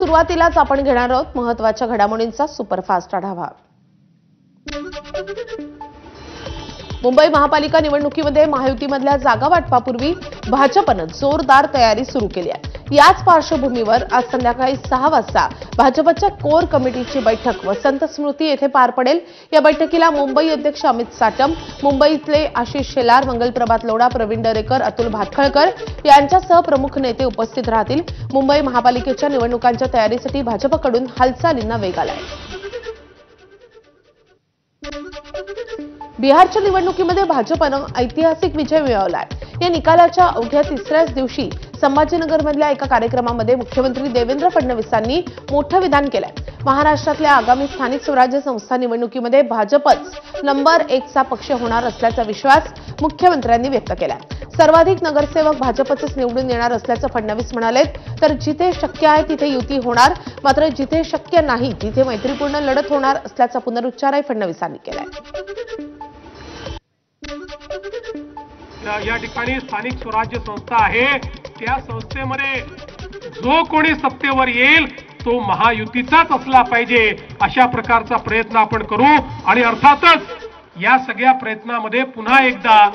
सुरुवातीलाच आपण घेणार आहोत महत्त्वाच्या घडामोडींचा सुपरफास्ट आढावा। मुंबई महापालिका निवडणुकीमध्ये महायुतीमधल्या जागा वाटपापूर्वी भाजपनं जोरदार तयारी सुरू केली आहे। याच पार्श्वभूमीवर आज संध्याकाळी 6 वाजता भाजपच्या कोर कमिटीची बैठक वसंत स्मृती येथे पार पडेल। या बैठकीला मुंबई अध्यक्ष अमित साटम, मुंबईतले आशिष शेलार, मंगलप्रभात लोढा, प्रवीण दरेकर, अतुल भातखळकर यांच्यासह प्रमुख नेते उपस्थित राहतील। मुंबई महापालिकेच्या निवडणुकांच्या तयारीसाठी भाजपकडून हालचालींना वेग आलाय। बिहारच्या निवडणुकीमध्ये भाजपनं ऐतिहासिक विजय मिळवलाय। या निकालाच्या अवघ्या तिसऱ्याच दिवशी संभाजीनगरमधल्या एका कार्यक्रमामध्ये मुख्यमंत्री देवेंद्र फडणवीसांनी मोठं विधान केलंय। महाराष्ट्रातल्या आगामी स्थानिक स्वराज्य संस्था निवडणुकीमध्ये भाजपच नंबर 1 चा पक्ष होणार असल्याचा विश्वास मुख्यमंत्र्यांनी व्यक्त केलाय। सर्वाधिक नगरसेवक भाजपचेच निवडून येणार असल्याचं फडणवीस म्हणाले। तर जिथे शक्य आहे तिथे युती होणार, मात्र जिथे शक्य नाही तिथे मैत्रीपूर्ण लढत होणार असल्याचा पुनरुच्चारही फडणवीसांनी केलाय। या ठिकाणी स्थानिक स्वराज्य संस्था आहे, त्या संस्थेमध्ये जो कोणी सत्तेवर येईल तो महायुतीचाच असला पाहिजे, अशा प्रकारचा प्रयत्न आपण करू। आणि अर्थातच या सगळ्या प्रयत्नामध्ये पुन्हा एकदा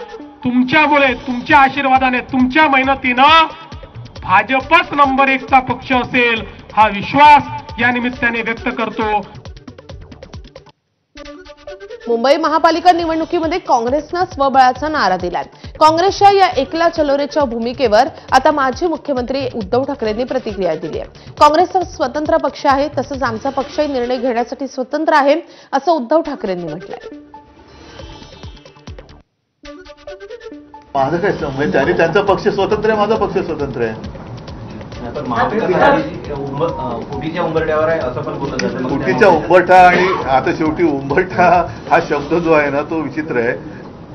तुमच्यामुळे, तुमच्या आशीर्वादाने, तुमच्या मेहनतीनं भाजपच नंबर 1 चा पक्ष असेल हा विश्वास या निमित्ताने व्यक्त करतो। मुंबई महापालिका निवडणुकीमध्ये काँग्रेसनं स्वबळाचा नारा दिलाय। काँग्रेसच्या या एकला चलोरेच्या भूमिकेवर आता माजी मुख्यमंत्री उद्धव ठाकरेंनी प्रतिक्रिया दिली आहे। काँग्रेस स्वतंत्र पक्ष आहे, तसंच आमचा पक्षही निर्णय घेण्यासाठी स्वतंत्र आहे, असं उद्धव ठाकरेंनी म्हटलंय। माझं काय म्हणजे त्यांनी त्यांचा पक्ष स्वतंत्र आहे, माझा पक्ष स्वतंत्र आहे। फुटीच्या उंबरठ्यावर आहे असं पण बोललं जातं। फुटीच्या उंबरठा आणि आता शेवटी उंबरठा हा शब्द जो आहे ना तो विचित्र आहे।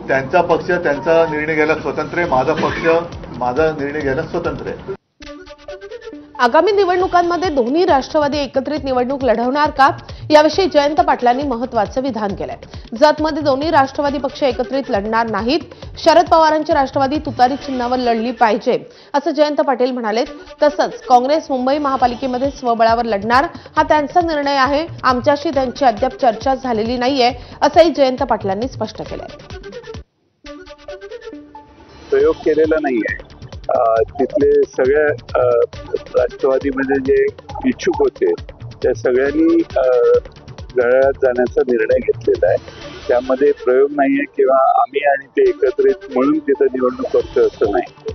त्यांचा पक्ष त्यांचा निर्णय घ्यायला स्वतंत्र आहे, माझा पक्ष माझा निर्णय घ्यायला स्वतंत्र आहे। आगामी निवडणुकांमध्ये दोन्ही राष्ट्रवादी एकत्रित निवडणूक लढवणार का, याविषयी जयंत पाटलांनी महत्त्वाचं विधान केलंय। जतमध्ये दोन्ही राष्ट्रवादी पक्ष एकत्रित लढणार नाहीत, शरद पवारांची राष्ट्रवादी तुतारी चिन्हावर लढली पाहिजे, असं जयंत पाटील म्हणाले। तसंच काँग्रेस मुंबई महापालिकेमध्ये स्वबळावर लढणार हा त्यांचा निर्णय आहे, आमच्याशी त्यांची अद्याप चर्चा झालेली नाहीये, असंही जयंत पाटलांनी स्पष्ट केलंय। प्रयोग केलेला नाहीये। तिथले सगळ्या राष्ट्रवादीमध्ये जे इच्छुक होते त्या सगळ्यांनी गळ्यात जाण्याचा निर्णय घेतलेला आहे। त्यामध्ये प्रयोग नाहीये किंवा आम्ही आणि ते एकत्रित म्हणून तिथं निवडणूक करतो असं नाही।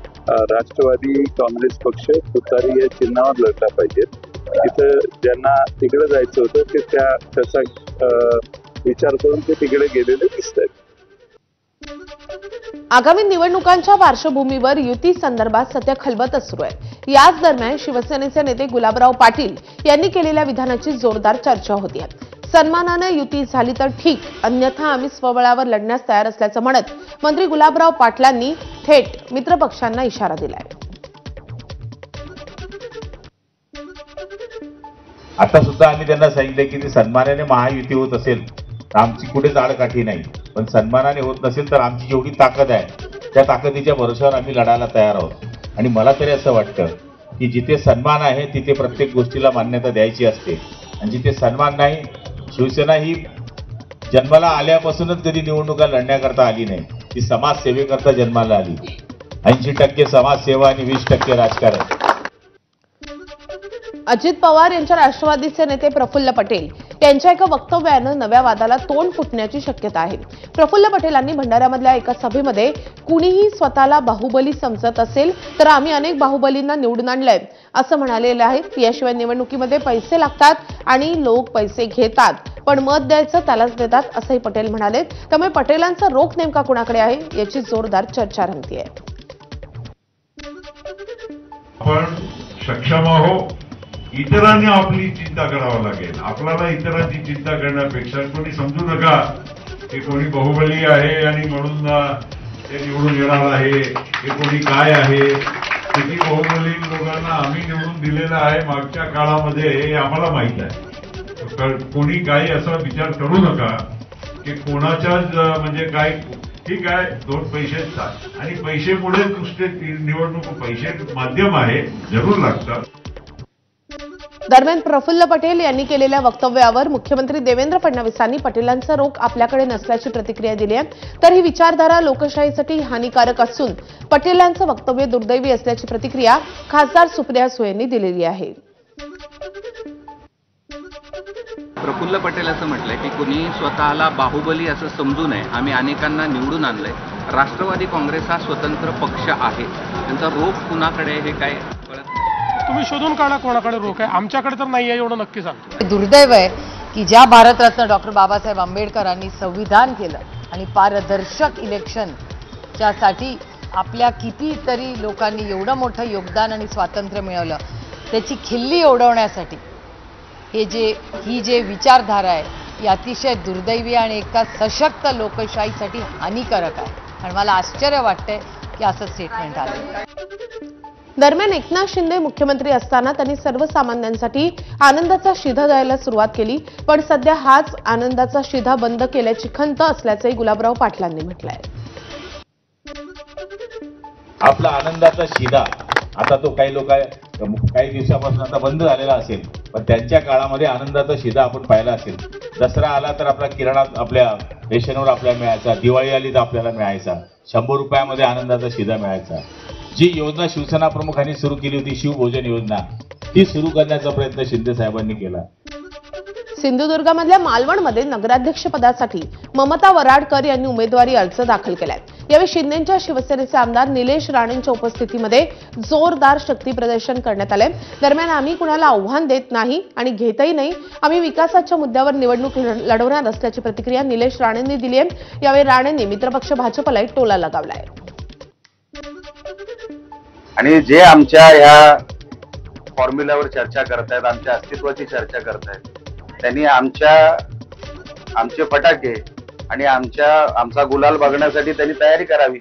राष्ट्रवादी काँग्रेस पक्ष तुतारी या चिन्हावर लढला पाहिजे। तिथं ज्यांना तिकडे जायचं होतं ते त्याचा विचार करून ते तिकडे गेलेले दिसत आहेत। आगामी निवडणुकांच्या पार्श्वभूमीवर युती संदर्भात सध्या खलबतच सुरू आहे। याच दरम्यान शिवसेनेचे नेते गुलाबराव पाटील यांनी केलेल्या विधानाची जोरदार चर्चा होती। सन्मानाने युती झाली तर ठीक, अन्यथा आम्ही स्वबळावर लढण्यास तयार असल्याचं म्हणत मंत्री गुलाबराव पाटलांनी थेट मित्रपक्षांना इशारा दिलाय। आता सुद्धा आम्ही त्यांना सांगितलं की सन्मानाने महायुती होत असेल तर आमची कुठेच आडकाठी नाही, पण सन्मानाने होत नसेल तर आमची जेवढी ताकद आहे त्या ताकदीच्या भरोश्यावर आम्ही लढायला तयार आहोत। आणि मला तरी असं वाटतं की जिथे सन्मान आहे तिथे प्रत्येक गोष्टीला मान्यता द्यायची असते, आणि जिथे सन्मान नाही, शिवसेना ही जन्माला आल्यापासूनच कधी निवडणुका लढण्याकरता आली नाही, ती समाजसेवेकरता जन्माला आली। 80% समाजसेवा आणि 20% राजकारण। अजित पवार यांच्या राष्ट्रवादीचे नेते प्रफुल्ल पटेल यांच्या एका वक्तव्यानं नव्या वादाला तोंड फुटण्याची शक्यता आहे। प्रफुल्ल पटेलांनी भंडाऱ्यामधल्या एका सभेमध्ये कुणीही स्वतःला बाहुबली समजत असेल तर आम्ही अनेक बाहुबलींना निवडून आणलंय असं म्हणालेलं आहे। याशिवाय निवडणुकीमध्ये पैसे लागतात आणि लोक पैसे घेतात, पण मत द्यायचं त्यालाच देतात असंही पटेल म्हणाले। त्यामुळे पटेलांचा रोख नेमका कुणाकडे आहे याची जोरदार चर्चा रंगतीये। आपण सक्षम आहोत, इतरांनी आपली चिंता करावं लागेल। आपल्याला इतरांची चिंता करण्यापेक्षा कोणी समजू नका की कोणी बाहुबली आहे आणि म्हणून ते निवडून येणार आहे, हे कोणी काय आहे, किती बाहुबली लोकांना आम्ही निवडून दिलेलं आहे मागच्या काळामध्ये हे आम्हाला माहित आहे। कोणी काही असा विचार करू नका की कोणाच्याच म्हणजे काय, ठीक आहे 2 पैसे आणि पैसेमुळे नुसते निवडणूक पैसे माध्यम आहे, जरूर लागतात। दरम्यान प्रफुल्ल पटेल यांनी केलेल्या वक्तव्यावर मुख्यमंत्री देवेंद्र फडणवीसांनी पटेलांचा रोख आपल्याकडे नसल्याची प्रतिक्रिया दिली आहे. तर ही विचारधारा लोकशाहीसाठी हानिकारक असून पटेलांचं वक्तव्य दुर्दैवी असल्याची प्रतिक्रिया खासदार सुप्रिया सुळे यांनी दिलेली आहे. प्रफुल्ल पटेल असं म्हटलंय की कुणी स्वतःला बाहुबली असं समजू नये. आम्ही अनेकांना निवडून आणलंय. राष्ट्रवादी काँग्रेस हा स्वतंत्र पक्ष आहे. त्यांचा रोख कुणाकडे हे काय कळत नाही. तुम्ही शोधून काढा कोणाकडे रोख आहे. आमच्याकडे तर नाही आहे एवढं नक्की सांगतो. दुर्दैव आहे की ज्या भारतरत्न डॉक्टर बाबासाहेब आंबेडकरांनी संविधान केलं आणि पारदर्शक इलेक्शनच्यासाठी आपल्या कितीतरी लोकांनी एवढं मोठं योगदान आणि स्वातंत्र्य मिळवलं, त्याची खिल्ली उडवण्यासाठी ही जे विचारधारा आहे ही अतिशय दुर्दैवी आणि एका सशक्त लोकशाहीसाठी हानिकारक आहे. आणि मला आश्चर्य वाटतंय की असं स्टेटमेंट आलं. दरम्यान एकनाथ शिंदे मुख्यमंत्री असताना त्यांनी सर्वसामान्यांसाठी आनंदाचा शिधा द्यायला सुरुवात केली, पण सध्या हाच आनंदाचा शिधा बंद केल्याची खंत असल्याचंही गुलाबराव पाटलांनी म्हटलंय. आपला आनंदाचा शिधा आता तो काही दिवसापासून आता बंद झालेला असेल, पण त्यांच्या काळामध्ये आनंदाचा शिधा आपण पाहिला असेल. दसरा आला तर आपला किराणा आपल्या रेशनवर आपल्याला मिळायचा, दिवाळी आली तर आपल्याला मिळायचा, 100 रुपयामध्ये आनंदाचा शिधा मिळायचा. जी योजना शिवसेना प्रमुखांनी सुरू केली होती शिवभोजन योजना, ती सुरू करण्याचा प्रयत्न शिंदे साहेबांनी केला. सिंधुदुर्गमधल्या मालवणमध्ये नगराध्यक्षपदासाठी ममता वराडकर यांनी उमेदवारी अर्ज दाखल केलाय. यावेळी शिंदेच्या शिवसेनेचे आमदार निलेश राणेंच्या उपस्थितीमध्ये जोरदार शक्ती प्रदर्शन करण्यात आले. दरम्यान आम्ही कुणाला आव्हान देत नाही आणि घेतही नाही. आम्ही विकासाच्या मुद्द्यावर निवडणूक लढवणार असल्याची प्रतिक्रिया निलेश राणेंनी दिली आहे. यावेळी राणेंनी मित्रपक्ष भाजपलाही टोला लगावलाय. आणि जे आमच्या ह्या फॉर्म्युल्यावर चर्चा करतायत, आमच्या अस्तित्वाची चर्चा करतायत, त्यांनी आमचे फटाके आणि आमचा गुलाल बघण्यासाठी त्यांनी तयारी करावी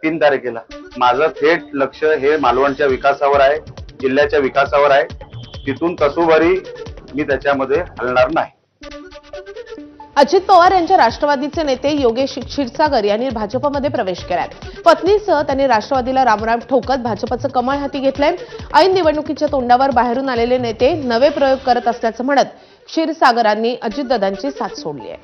3 तारखेला. माझं थेट लक्ष हे मालवणच्या विकासावर आहे, जिल्ह्याच्या विकासावर आहे. तिथून कसोबरी मी त्याच्यामध्ये हलणार नाही. अजित पवार यांच्या राष्ट्रवादीचे नेते योगेश क्षीरसागर यांनी भाजपमध्ये प्रवेश केलाय. पत्नीसह त्यांनी राष्ट्रवादीला रामराम ठोकत भाजपचं कमळ हाती घेतलंय. ऐन निवडणुकीच्या तोंडावर बाहेरून आलेले नेते नवे प्रयोग करत असल्याचं म्हणत क्षीरसागरांनी अजितदादांची साथ सोडली आहे.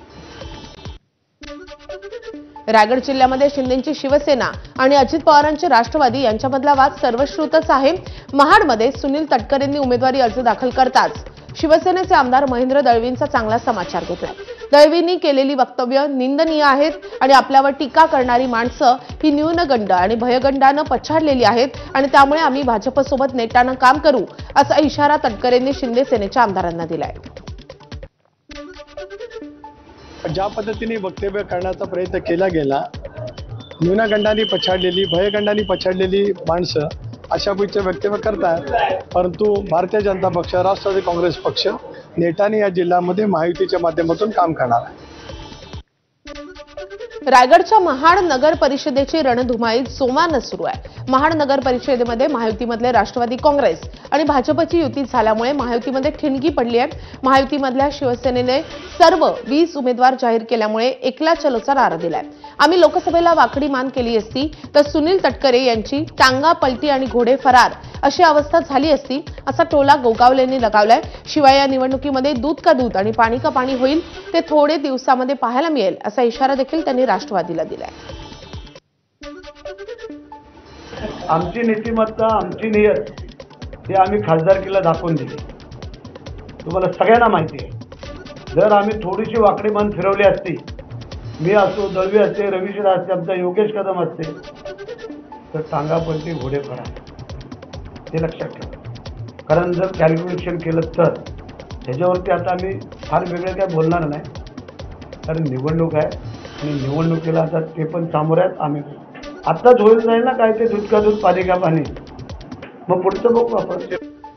रायगड जिल्ह्यामध्ये शिंदेची शिवसेना आणि अजित पवारांचे राष्ट्रवादी यांच्यामधला वाद सर्वश्रुतच आहे. महाडमध्ये सुनील तटकरेंनी उमेदवारी अर्ज दाखल करताच शिवसेनेचे आमदार महेंद्र दळवींचा चांगला समाचार घेतलाय. दळवींनी केलेली वक्तव्य निंदनीय आहेत आणि आपल्यावर टीका करणारी माणसं ही न्यूनगंड आणि भयगंडानं पछाडलेली आहेत आणि त्यामुळे आम्ही भाजपसोबत नेटानं काम करू असा इशारा तटकरेंनी शिंदे सेनेच्या आमदारांना दिलाय. ज्या पद्धतीने वक्तव्य करण्याचा प्रयत्न केला गेला, न्यूनगंडांनी पछाडलेली भयगंडांनी पछाडलेली माणसं अशा पुढचे वक्तव्य करतात. परंतु भारतीय जनता पक्ष, राष्ट्रवादी काँग्रेस पक्ष नेटाने या जिल्ह्यामध्ये महायुतीच्या माध्यमातून काम करणार आहे. रायगडच्या महाड नगर परिषदेची रणधुमाळी जोमानं सुरू आहे. महाड नगर परिषदेमध्ये महायुतीमधले राष्ट्रवादी काँग्रेस आणि भाजपची युती झाल्यामुळे महायुतीमध्ये ठिणगी पडली आहे. महायुतीमधल्या शिवसेनेने सर्व 20 उमेदवार जाहीर केल्यामुळे एकला चलोचा नारा दिलाय. आम्ही लोकसभेला वाकडी मान केली असती तर सुनील तटकरे यांची टांगा पलटी आणि घोडे फरार अशी अवस्था झाली असती असा टोला गोगावलेंनी लगावलाय. शिवाय या निवडणुकीमध्ये दूध का दूध आणि पाणी का पाणी होईल ते थोडे दिवसामध्ये पाहायला मिळेल असा इशारा देखील त्यांनी राष्ट्रवादीला दिलाय. आमची नीतिमत्ता, आमची नियत हे आम्ही खासदारकीला दाखवून दिली. तुम्हाला सगळ्यांना माहिती आहे. जर आम्ही थोडीशी वाकडी मान फिरवली असती, मी असो, दळवी असते, रविशंकर असते, आमचा योगेश कदम असते, तर टांगा पलटी घोडे फरार हे लक्षात ठेवा. कारण जर कॅल्क्युलेशन केलं तर ह्याच्यावरती आता आम्ही फार वेगळं काय बोलणार नाही. कारण निवडणूक आहे आणि निवडणुकीला आता ते पण सामोरे आहेत. आम्ही आत्ताच होईल जाईल ना काय ते दूध का दूध पाणी का पाणी, मग पुढचं बघू आपण.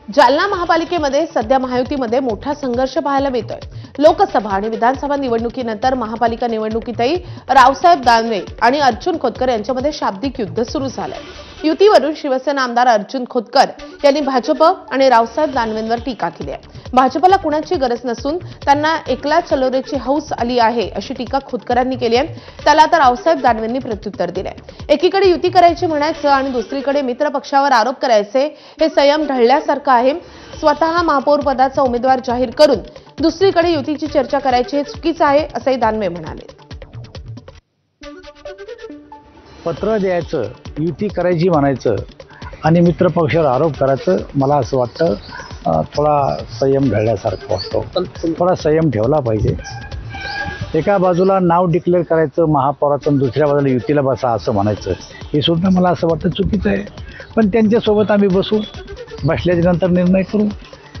जालना महापालिकेमध्ये सध्या महायुतीमध्ये मोठा संघर्ष पाहायला मिळतोय. लोकसभा आणि विधानसभा निवडणुकीनंतर महापालिका निवडणुकीतही रावसाहेब दानवे आणि अर्जुन खोतकर यांच्यामध्ये शाब्दिक युद्ध सुरू झालंय. युतीवरून शिवसेना आमदार अर्जुन खोतकर यांनी भाजप आणि रावसाहेब दानवेंवर टीका केली आहे. भाजपला कुणाची गरज नसून त्यांना एकला चलोरेची हौस आली आहे अशी टीका खोतकरांनी केली आहे. त्याला तर रावसाहेब दानवेंनी प्रत्युत्तर दिलंय. एकीकडे युती करायची म्हणायचं आणि दुसरीकडे मित्र पक्षावर आरोप करायचे हे संयम ढळल्यासारखं आहे. स्वतः महापौर पदाचा उमेदवार जाहीर करून दुसरीकडे युतीची चर्चा करायची हे चुकीचं आहे असंही दानवे म्हणाले. पत्र द्यायचं, युती करायची म्हणायचं आणि मित्र पक्षावर आरोप करायचं, मला असं वाटतं थोडा संयम ढळल्यासारखं वाटतं. थोडा संयम ठेवला पाहिजे. एका बाजूला नाव डिक्लेअर करायचं महापौराचं, दुसऱ्या बाजूला युतीला बसा असं म्हणायचं, हे सुद्धा मला असं वाटतं चुकीचं आहे. पण त्यांच्यासोबत आम्ही बसू, बसल्याच्या नंतर निर्णय करू.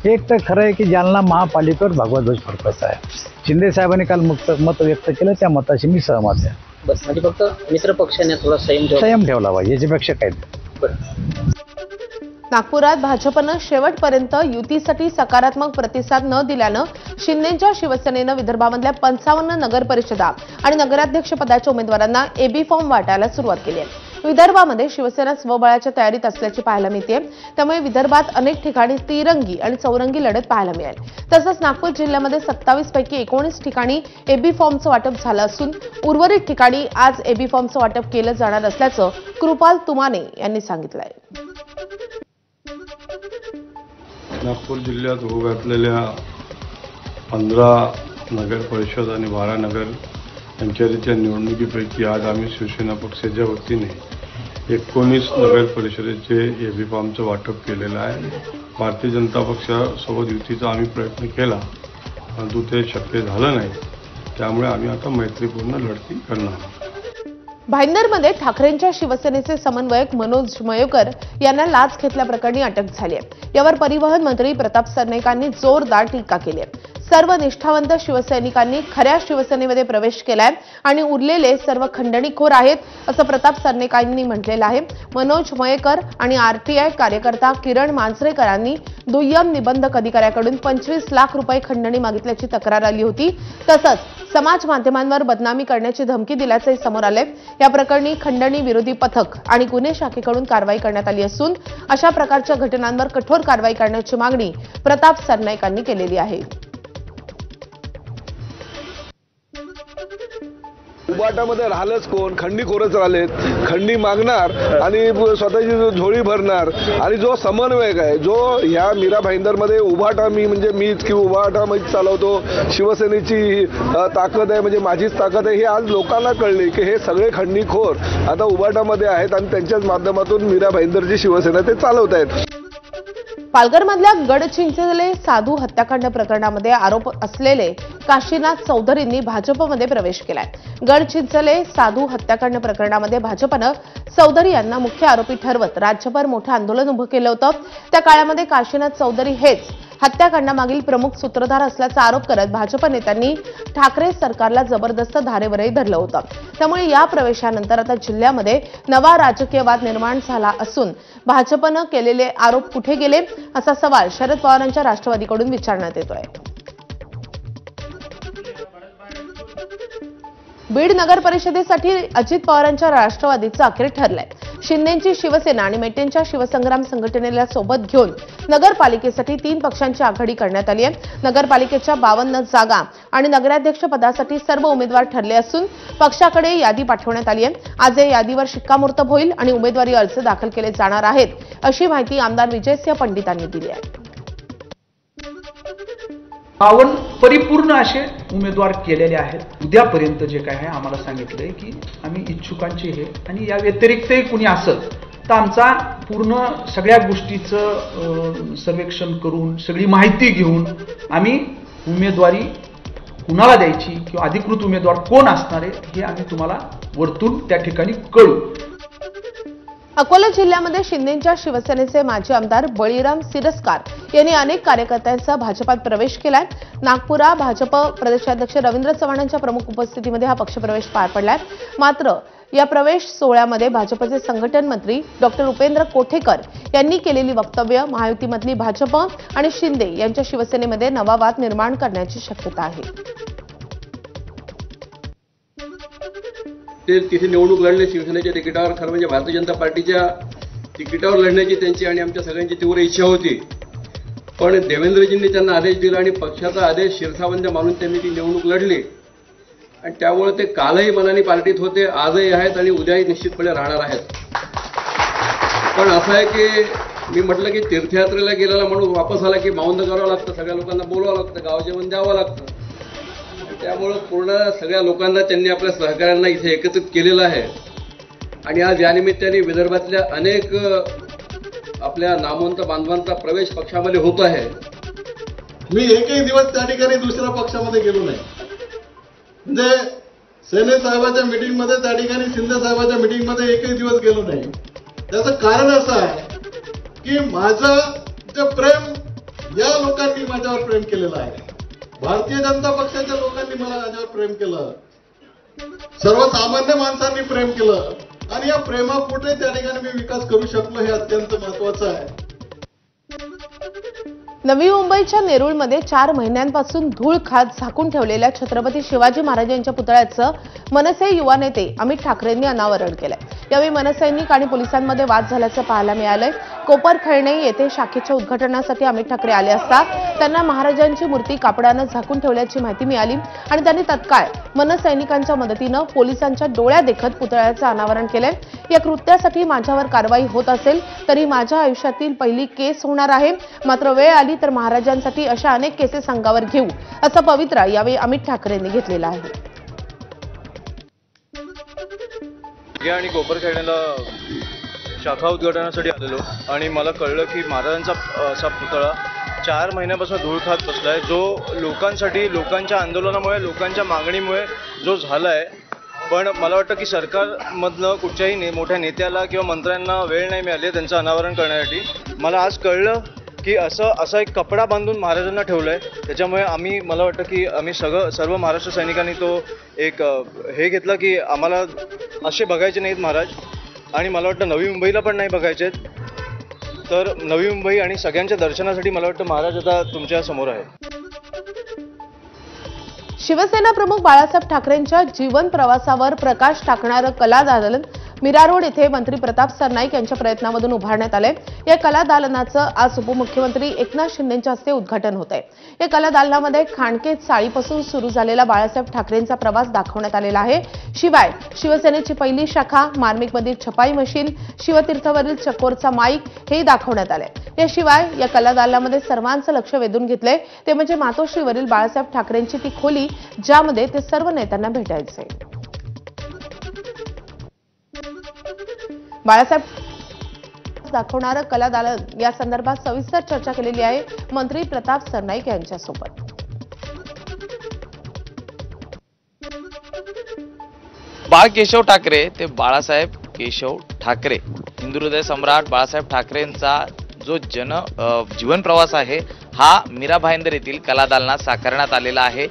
एक तर खरं आहे की जालना महापालिकेवर भगवा ध्वज फडकायचा आहे. शिंदे साहेबांनी काल मत व्यक्त केलं, त्या मताशी मी सहमत आहे. बस म्हणजे फक्त मित्र पक्षाने थोडा संयम ठेवला पाहिजे, याच्यापेक्षा काही नाही. नागपुरात भाजपनं शेवटपर्यंत युतीसाठी सकारात्मक प्रतिसाद न दिल्यानं शिंदेच्या शिवसेनेनं विदर्भामधल्या 55 नगर परिषदा आणि नगराध्यक्षपदाच्या उमेदवारांना एबी फॉर्म वाटायला सुरुवात केली आहे. विदर्भामध्ये शिवसेना स्वबळाच्या तयारीत असल्याची पाहायला मिळते. त्यामुळे विदर्भात अनेक ठिकाणी तिरंगी आणि चौरंगी लढत पाहायला मिळेल. तसंच नागपूर जिल्ह्यामध्ये 27 पैकी 19 ठिकाणी एबी फॉर्मचं वाटप झालं असून उर्वरित ठिकाणी आज एबी फॉर्मचं वाटप केलं जाणार असल्याचं कृपाल तुमाने यांनी सांगितलंय. नागपूर जिल्ह्यात होऊ घातलेल्या 15 नगर परिषद आणि 12 नगर पंचायतीच्या निवडणुकीपैकी आज आम्ही शिवसेना पक्षाच्या वतीने 19 नगर परिषदेचे एबी फॉर्मचं वाटप केलेलं आहे. भारतीय जनता पक्षासोबत युतीचा आम्ही प्रयत्न केला, परंतु ते शक्य झालं नाही. त्यामुळे आम्ही आता मैत्रीपूर्ण लढती करणार आहोत. भाईंदरमध्ये ठाकरेंच्या शिवसेनेचे समन्वयक मनोज मयेकर यांना लाच घेतल्याप्रकरणी अटक झाली आहे. यावर परिवहन मंत्री प्रताप सरनाईकांनी जोरदार टीका केली आहे. सर्व निष्ठावंत शिवसैनिकांनी खऱ्या शिवसेनेमध्ये प्रवेश केलाय आणि उरलेले सर्व खंडणीखोर आहेत असं प्रताप सरनाईकांनी म्हटलेलं आहे. मनोज मयेकर आणि आरटीआय कार्यकर्ता किरण मांजरेकरांनी दुय्यम निबंधक अधिकाऱ्याकडून 25 लाख रुपये खंडणी मागितल्याची तक्रार आली होती. तसंच समाज माध्यमांवर बदनामी करण्याची धमकी दिल्याचंही समोर आलंय. या प्रकरणी खंडणी विरोधी पथक आणि गुन्हे शाखेकडून कारवाई करण्यात आली असून अशा प्रकारच्या घटनांवर कठोर कारवाई करण्याची मागणी प्रताप सरनाईकांनी केलेली आहे. उबाटामध्ये राहिलंच कोण? खंडीखोरच राहिलेत. खंडी मागणार आणि स्वतःची झोळी भरणार. आणि जो समन्वयक आहे, जो ह्या मीरा भाईंदरमध्ये उबाटा मीच की उबाटा मी चालवतो, शिवसेनेची ताकद आहे म्हणजे माझीच ताकद आहे, हे आज लोकांना कळले की हे सगळे खंडीखोर आता उबाटामध्ये आहेत आणि त्यांच्याच माध्यमातून मीरा भाईंदरची शिवसेना ते चालवत आहेत. पालघरमधल्या गडचिंचले साधू हत्याकांड प्रकरणामध्ये आरोप असलेले काशीनाथ चौधरींनी भाजपमध्ये प्रवेश केलाय. गडचिंचले साधू हत्याकांड प्रकरणामध्ये भाजपनं चौधरी यांना मुख्य आरोपी ठरवत राज्यभर मोठं आंदोलन उभं केलं होतं. त्या काळामध्ये काशीनाथ चौधरी हेच हत्याकांडामागील प्रमुख सूत्रधार असल्याचा आरोप करत भाजप नेत्यांनी ठाकरे सरकारला जबरदस्त धारेवरही धरलं होतं. त्यामुळे या प्रवेशानंतर आता जिल्ह्यामध्ये नवा राजकीय वाद निर्माण झाला असून भाजपनं केलेले आरोप कुठे गेले असा सवाल शरद पवारांच्या राष्ट्रवादीकडून विचारण्यात येतोय. बीड नगर परिषदेसाठी अजित पवारांच्या राष्ट्रवादीचं अखेर ठरलंय. शिंदेची शिवसेना आणि मेटेंच्या शिवसंग्राम संघटनेला सोबत घेऊन नगरपालिकेसाठी 3 पक्षांची आघाडी करण्यात आली आहे. नगरपालिकेच्या 52 जागा आणि नगराध्यक्ष पदासाठी सर्व उमेदवार ठरले असून पक्षाकडे यादी पाठवण्यात आली आहे. आज या यादीवर शिक्कामोर्तब होईल आणि उमेदवारी अर्ज दाखल केले जाणार आहेत अशी माहिती आमदार विजयसिंह पंडितांनी दिली आहे. 52 परिपूर्ण असे उमेदवार केलेले आहेत. उद्यापर्यंत जे काय आहे आम्हाला सांगितलंय की आम्ही इच्छुकांचे हे आणि या व्यतिरिक्तही कुणी असेल तर आमचा पूर्ण सगळ्या गोष्टीचं सर्वेक्षण करून सगळी माहिती घेऊन आम्ही उमेदवारी कुणाला द्यायची किंवा अधिकृत उमेदवार कोण असणार आहे हे आम्ही तुम्हाला वरतून त्या ठिकाणी कळू. अकोला जिल्ह्यामध्ये शिंदेच्या शिवसेनेचे माजी आमदार बळीराम सिरस्कार यांनी अनेक कार्यकर्त्यांचा भाजपात प्रवेश केलाय. नागपुरा भाजप प्रदेशाध्यक्ष रवींद्र चव्हाणांच्या प्रमुख उपस्थितीमध्ये हा पक्षप्रवेश पार पडलाय. मात्र या प्रवेश सोहळ्यामध्ये भाजपचे संघटन मंत्री डॉक्टर उपेंद्र कोठेकर यांनी केलेली वक्तव्य महायुतीमधली भाजप आणि शिंदे यांच्या शिवसेनेमध्ये नवा वाद निर्माण करण्याची शक्यता आहे. ते तिथे निवडणूक लढले शिवसेनेच्या तिकिटावर. खरं म्हणजे भारतीय जनता पार्टीच्या तिकिटावर लढण्याची त्यांची आणि आमच्या सगळ्यांची तीव्र इच्छा होती. पण देवेंद्रजींनी त्यांना आदेश दिला आणि पक्षाचा आदेश शिरसावंत मानून त्यांनी ती निवडणूक लढली आणि त्यामुळे ते कालही मनाने पार्टीत होते, आजही आहेत आणि उद्याही निश्चितपणे राहणार आहेत. पण असं आहे की मी म्हटलं की तीर्थयात्रेला गेलेला माणूस वापस आला की माऊंद करावं लागतं, सगळ्या लोकांना बोलावं लागतं, गाव जेवण द्यावं लागतं. त्यामुळं पूर्ण सगळ्या लोकांना त्यांनी आपल्या सहकाऱ्यांना इथे एकत्रित केलेलं आहे आणि आज या निमित्ताने विदर्भातल्या अनेक आपल्या नामवंत बांधवांचा प्रवेश पक्षामध्ये होत आहे. मी एकही दिवस त्या ठिकाणी दुसऱ्या पक्षामध्ये गेलो नाही. म्हणजे सेने साहेबाच्या मीटिंगमध्ये त्या ठिकाणी शिंदे साहेबाच्या मीटिंगमध्ये एकही दिवस गेलो नाही. त्याचं कारण असं आहे की माझं जे प्रेम या लोकांनी माझ्यावर प्रेम केलेलं आहे. भारतीय जनता पक्षाच्या लोकांनी मला माझ्यावर प्रेम केलं, सर्वसामान्य माणसांनी प्रेम केलं आणि या प्रेमापोटे त्या ठिकाणी मी विकास करू शकलो, हे अत्यंत महत्वाचं आहे. नवी मुंबईच्या नेरूळमध्ये 4 महिन्यांपासून धूळ खात झाकून ठेवलेल्या छत्रपती शिवाजी महाराजांच्या पुतळ्याचं मनसे युवा नेते अमित ठाकरेंनी अनावरण केलंय. यावेळी मनसैनिक आणि पोलिसांमध्ये वाद झाल्याचं पाहायला मिळालंय. कोपरखैरणे येथे शाखेच्या उद्घाटनासाठी अमित ठाकरे आले असता त्यांना महाराजांची मूर्ती कापडानं झाकून ठेवल्याची माहिती मिळाली आणि त्यांनी तत्काळ मनसैनिकांच्या मदतीनं पोलिसांच्या डोळ्या देखत पुतळ्याचं अनावरण केलंय. या कृत्यासाठी माझ्यावर कारवाई होत असेल तरी माझ्या आयुष्यातील पहिली केस होणार आहे, मात्र वेळ आली तर महाराजांसाठी अशा अनेक केसेस अंगावर घेऊ, असा पवित्रा यावेळी अमित ठाकरेंनी घेतलेला आहे. आणि कोपरखैरण्याला शाखा उद्घाटनासाठी आलेलो आणि मला कळलं की महाराजांचा असा पुतळा 4 महिन्यापासून धूळ खात बसलाय, जो लोकांसाठी, लोकांच्या आंदोलनामुळे, लोकांच्या मागणीमुळे जो झालाय. पण मला वाटतं की सरकारमधनं कुठच्याही मोठ्या नेत्याला किंवा मंत्र्यांना वेळ नाही मिळाली त्यांचं अनावरण करण्यासाठी. मला आज कळलं की असा एक कपडा बांधून महाराजांना ठेवलाय. त्याच्यामुळे मला वाटतं की आम्ही सर्व महाराष्ट्र सैनिकांनी तो एक हे घेतलं की आम्हाला असे बघायचे नाहीत महाराज आणि मला वाटतं नवी मुंबईला पण नाही बघायचे. तर नवी मुंबई आणि सगळ्यांच्या दर्शनासाठी मला वाटतं महाराज आता तुमच्या समोर आहे. शिवसेना प्रमुख बाळासाहेब ठाकरेंच्या जीवन प्रवासावर प्रकाश टाकणारं कला दालन मीरा रोड येथे मंत्री प्रताप सरनाईक यांच्या प्रयत्नामधून उभारण्यात आले. या कला दालनाचं आज उपमुख्यमंत्री एकनाथ शिंदेंच्या हस्ते उद्घाटन होत आहे. या कला दालनामध्ये खांडके चाळीपासून सुरू झालेला बाळासाहेब ठाकरेंचा प्रवास दाखवण्यात आलेला आहे. शिवाय शिवसेनेची पहिली शाखा, मार्मिकमधील छपाई मशीन, शिवतीर्थवरील चकोरचा माईक हेही दाखवण्यात आले. याशिवाय या कला दालनामध्ये सर्वांचं लक्ष वेधून घेतलंय ते म्हणजे मातोश्रीवरील बाळासाहेब ठाकरेंची ती खोली, ज्यामध्ये ते सर्व नेत्यांना भेटायचे. बाळासाहेब दाखवणारं कला दालन या संदर्भात सविस्तर चर्चा केलेली आहे मंत्री प्रताप सरनाईक यांच्यासोबत. बाळ केशव ठाकरे ते बाळासाहेब केशव ठाकरे, हिंदू हृदय सम्राट बाळासाहेब ठाकरेंचा जो जीवन प्रवास आहे हा मीरा भाईंदर येथील कला दालनात साकारण्यात आलेला आहे.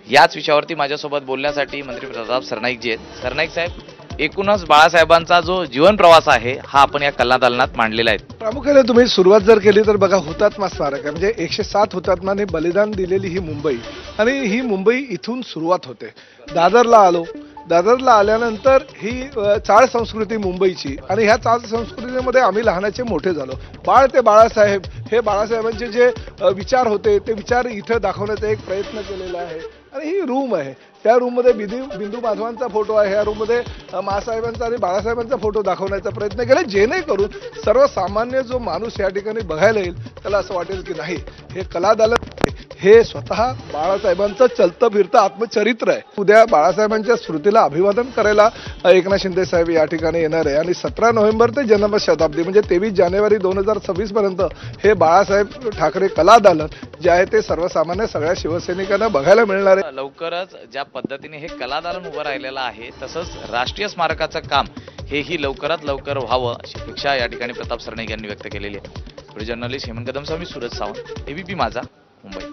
याच विषयावरती माझ्यासोबत बोलण्यासाठी मंत्री प्रताप सरनाईक जी आहेत. सरनाईक साहेब, एकूणच बाळासाहेबांचा जो जीवन प्रवास आहे हा आपण या कला दालनात मांडलेला आहे. प्रामुख्याने तुम्ही सुरुवात जर केली तर बघा, हुतात्मा स्मारक आहे, म्हणजे 107 हुतात्म्याने बलिदान दिलेली ही मुंबई आणि ही मुंबई इथून सुरुवात होते. दादरला आलो, दादरला आल्यानंतर ही चाळ संस्कृती मुंबईची आणि ह्या चाळ संस्कृतीमध्ये आम्ही लहानाचे मोठे झालो. बाळ ते बाळासाहेब हे बाळासाहेबांचे जे विचार होते ते विचार इथं दाखवण्याचा एक प्रयत्न केलेला आहे. आणि ही रूम आहे, त्या रूममध्ये बिंदू माधवांचा फोटो आहे, ह्या रूममध्ये मासाहेबांचा आणि बाळासाहेबांचा फोटो दाखवण्याचा प्रयत्न केला, जेणेकरून सर्वसामान्य जो माणूस या ठिकाणी बघायला येईल त्याला असं वाटेल की नाही, हे कला दालन हे स्वतः बाळासाहेबांचं चलतं फिरतं आत्मचरित्र आहे. उद्या बाळासाहेबांच्या स्मृतीला अभिवादन करायला एकनाथ शिंदे साहेब या ठिकाणी येणार आहे आणि 17 नोव्हेंबर ते जन्मशताब्दी म्हणजे 23 जानेवारी 2026 पर्यंत हे बाळासाहेब ठाकरे कला दालन जे आहे ते सर्वसामान्य सगळ्या शिवसैनिकांना बघायला मिळणार आहे. लवकरच ज्या पद्धतीने हे कला दालन उभं राहिलेलं आहे तसंच राष्ट्रीय स्मारकाचं काम हेही लवकरात लवकर व्हावं अशी अपेक्षा या ठिकाणी प्रताप सरनाईक यांनी व्यक्त केलेली आहे. जर्नलिस्ट हेमंत कदमसह मी सूरज सावंत, एबीपी माझा, मुंबई.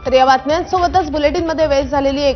तर या बातम्यांसोबतच बुलेटिनमध्ये वेळ झालेली आहे.